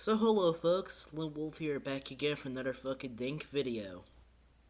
So hello folks, Lil Wolf here back again for another fucking dink video.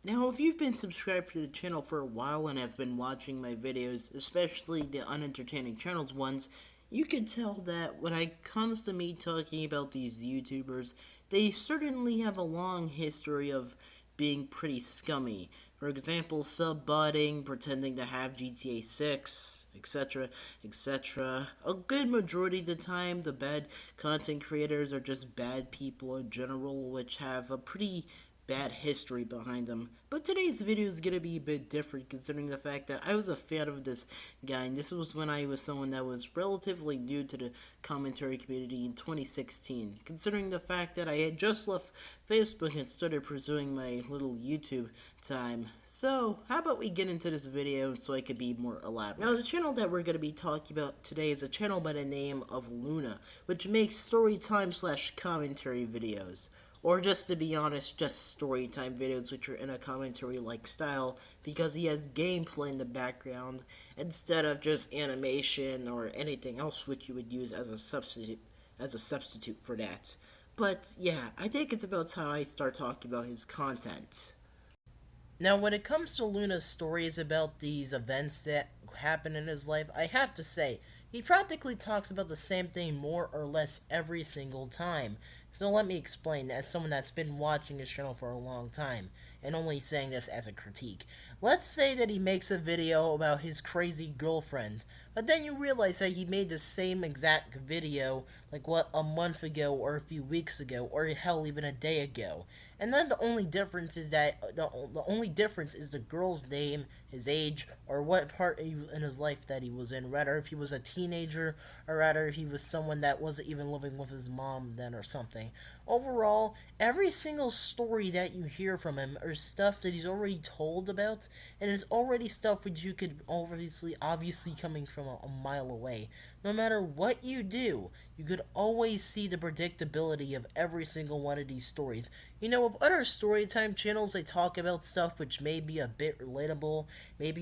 Now if you've been subscribed to the channel for a while and have been watching my videos, especially the Unentertaining channels ones, you can tell that when it comes to me talking about these YouTubers, they certainly have a long history of being pretty scummy. For example, sub-botting, pretending to have GTA 6, etc., etc. A good majority of the time, the bad content creators are just bad people in general, which have a pretty bad history behind them. But today's video is going to be a bit different considering the fact that I was a fan of this guy, and this was when I was someone that was relatively new to the commentary community in 2016. Considering the fact that I had just left Facebook and started pursuing my little YouTube time. So, how about we get into this video so I could be more elaborate. Now, the channel that we're going to be talking about today is a channel by the name of Luna, which makes storytime slash commentary videos. Or just to be honest, just story time videos which are in a commentary-like style because he has gameplay in the background instead of just animation or anything else which you would use as a substitute for that. But yeah, I think it's about time I start talking about his content. Now, when it comes to Luna's stories about these events that happen in his life, I have to say, he practically talks about the same thing more or less every single time. So let me explain, as someone that's been watching his channel for a long time, and only saying this as a critique. Let's say that he makes a video about his crazy girlfriend, but then you realize that he made the same exact video, like what, a month ago, or a few weeks ago, or hell, even a day ago. And then the only difference is that the only difference is the girl's name, his age, or what part in his life that he was in. Rather, if he was a teenager, or rather if he was someone that wasn't even living with his mom then or something. Overall, every single story that you hear from him are stuff that he's already told about, and it's already stuff which you could obviously coming from a mile away. No matter what you do, you could always see the predictability of every single one of these stories. You know, with other storytime channels, they talk about stuff which may be a bit relatable, they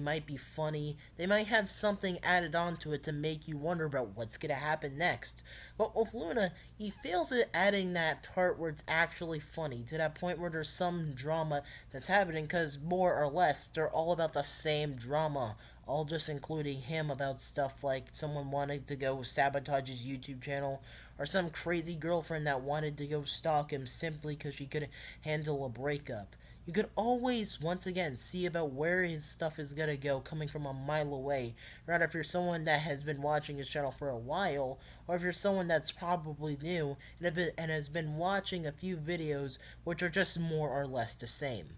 might be funny, they might have something added onto it to make you wonder about what's gonna happen next. But with Luna, he fails at adding that part where it's actually funny, to that point where there's some drama that's happening, because more or less, they're all about the same drama, all just including him about stuff like someone wanting to go sabotage his YouTube channel, or some crazy girlfriend that wanted to go stalk him simply because she couldn't handle a breakup. You could always, once again, see about where his stuff is gonna go coming from a mile away. Rather, if you're someone that has been watching his channel for a while, or if you're someone that's probably new and has been watching a few videos which are just more or less the same.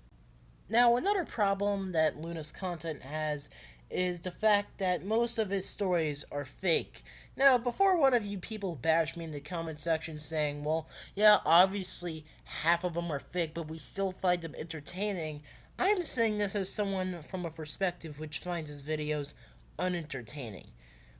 Now, another problem that Luna's content has is the fact that most of his stories are fake. Now, before one of you people bash me in the comment section saying, well, yeah, obviously half of them are fake, but we still find them entertaining, I'm saying this as someone from a perspective which finds his videos unentertaining.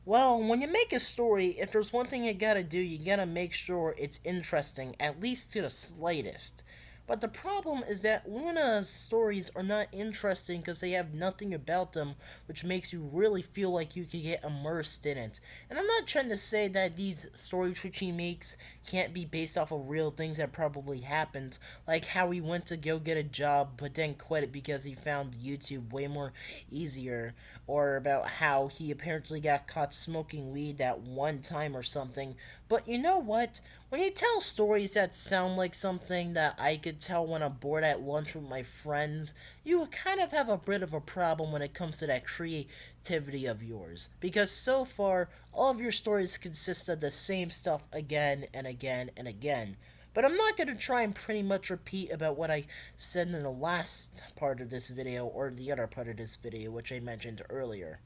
Well, when you make a story, if there's one thing you gotta do, you gotta make sure it's interesting, at least to the slightest. But the problem is that Luna's stories are not interesting because they have nothing about them which makes you really feel like you can get immersed in it. And I'm not trying to say that these stories which he makes can't be based off of real things that probably happened, like how he went to go get a job but then quit it because he found YouTube way more easier, or about how he apparently got caught smoking weed that one time or something. But you know what? When you tell stories that sound like something that I could tell when I'm bored at lunch with my friends, you kind of have a bit of a problem when it comes to that creativity of yours. Because so far, all of your stories consist of the same stuff again and again and again. But I'm not going to try and pretty much repeat about what I said in the last part of this video or the other part of this video, which I mentioned earlier.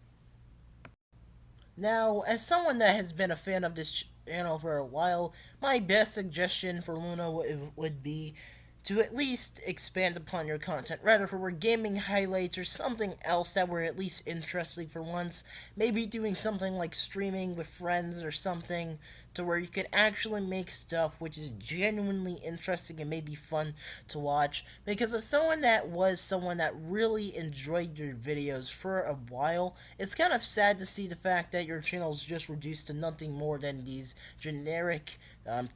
Now, as someone that has been a fan of this channel for a while, my best suggestion for Luna would be to at least expand upon your content. Rather, if it were gaming highlights or something else that were at least interesting for once, maybe doing something like streaming with friends or something to where you could actually make stuff which is genuinely interesting and maybe fun to watch. Because as someone that really enjoyed your videos for a while, it's kind of sad to see the fact that your channel is just reduced to nothing more than these generic,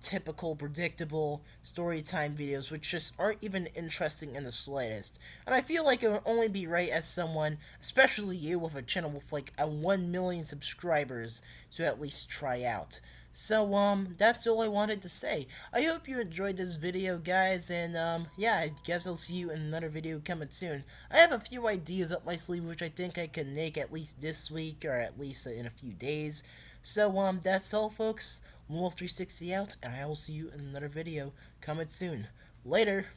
typical, predictable story time videos, which just aren't even interesting in the slightest. And I feel like it would only be right as someone, especially you with a channel with like a 1 million subscribers, to at least try out. So, that's all I wanted to say. I hope you enjoyed this video, guys, and, yeah, I guess I'll see you in another video coming soon. I have a few ideas up my sleeve which I think I can make at least this week, or at least in a few days. So, that's all, folks. Wolf360 out, and I will see you in another video coming soon. Later!